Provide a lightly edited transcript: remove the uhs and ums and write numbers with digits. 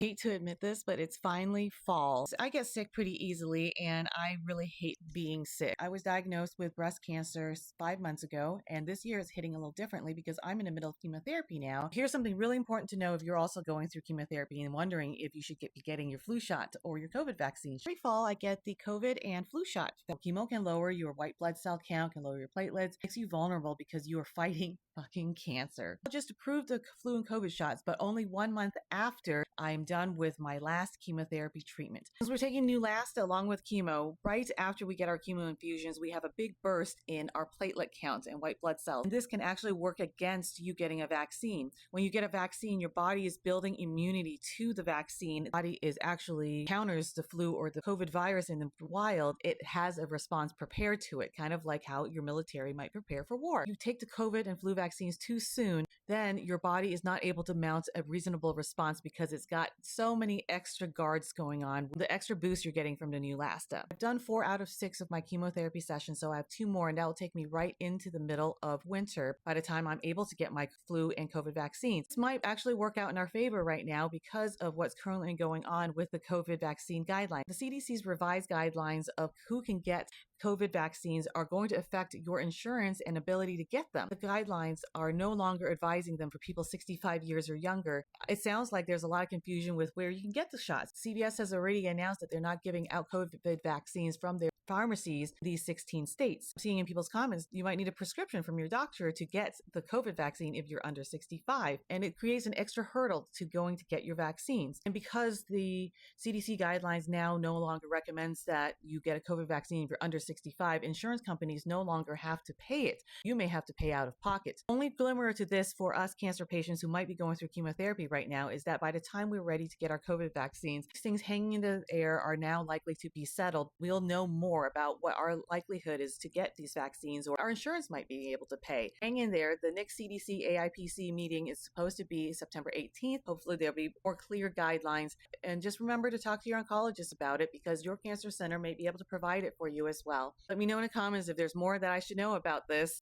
Hate to admit this, but it's finally fall. I get sick pretty easily and I really hate being sick. I was diagnosed with breast cancer 5 months ago, and this year is hitting a little differently because I'm in the middle of chemotherapy now. Here's something really important to know if you're also going through chemotherapy and wondering if you should be getting your flu shot or your COVID vaccine. Every fall, I get the COVID and flu shot. Chemo can lower your white blood cell count, can lower your platelets, makes you vulnerable because you are fighting fucking cancer. I just approved the flu and COVID shots, but only 1 month after I'm done with my last chemotherapy treatment. As we're taking Neulasta along with chemo, right after we get our chemo infusions, we have a big burst in our platelet count and white blood cells. And this can actually work against you getting a vaccine. When you get a vaccine, your body is building immunity to the vaccine. The body is actually counters the flu or the COVID virus in the wild. It has a response prepared to it, kind of like how your military might prepare for war. You take the COVID and flu vaccines too soon, then your body is not able to mount a reasonable response because it's got so many extra guards going on, the extra boost you're getting from the Neulasta. I've done 4 out of 6 of my chemotherapy sessions, so I have 2 more, and that will take me right into the middle of winter by the time I'm able to get my flu and COVID vaccines. This might actually work out in our favor right now because of what's currently going on with the COVID vaccine guidelines. The CDC's revised guidelines of who can get COVID vaccines are going to affect your insurance and ability to get them. The guidelines are no longer advising them for people 65 years or younger. It sounds like there's a lot of confusion with where you can get the shots. CVS has already announced that they're not giving out COVID vaccines from their pharmacies in these 16 states. Seeing in people's comments, you might need a prescription from your doctor to get the COVID vaccine if you're under 65. And it creates an extra hurdle to going to get your vaccines. And because the CDC guidelines now no longer recommends that you get a COVID vaccine if you're under 65, insurance companies no longer have to pay it. You may have to pay out of pocket. Only glimmer to this for us cancer patients who might be going through chemotherapy right now is that by the time we're ready to get our COVID vaccines, things hanging in the air are now likely to be settled. We'll know more about what our likelihood is to get these vaccines, or our insurance might be able to pay. Hang in there. The next CDC AIPC meeting is supposed to be September 18th. Hopefully there'll be more clear guidelines. And just remember to talk to your oncologist about it because your cancer center may be able to provide it for you as well. Let me know in the comments if there's more that I should know about this.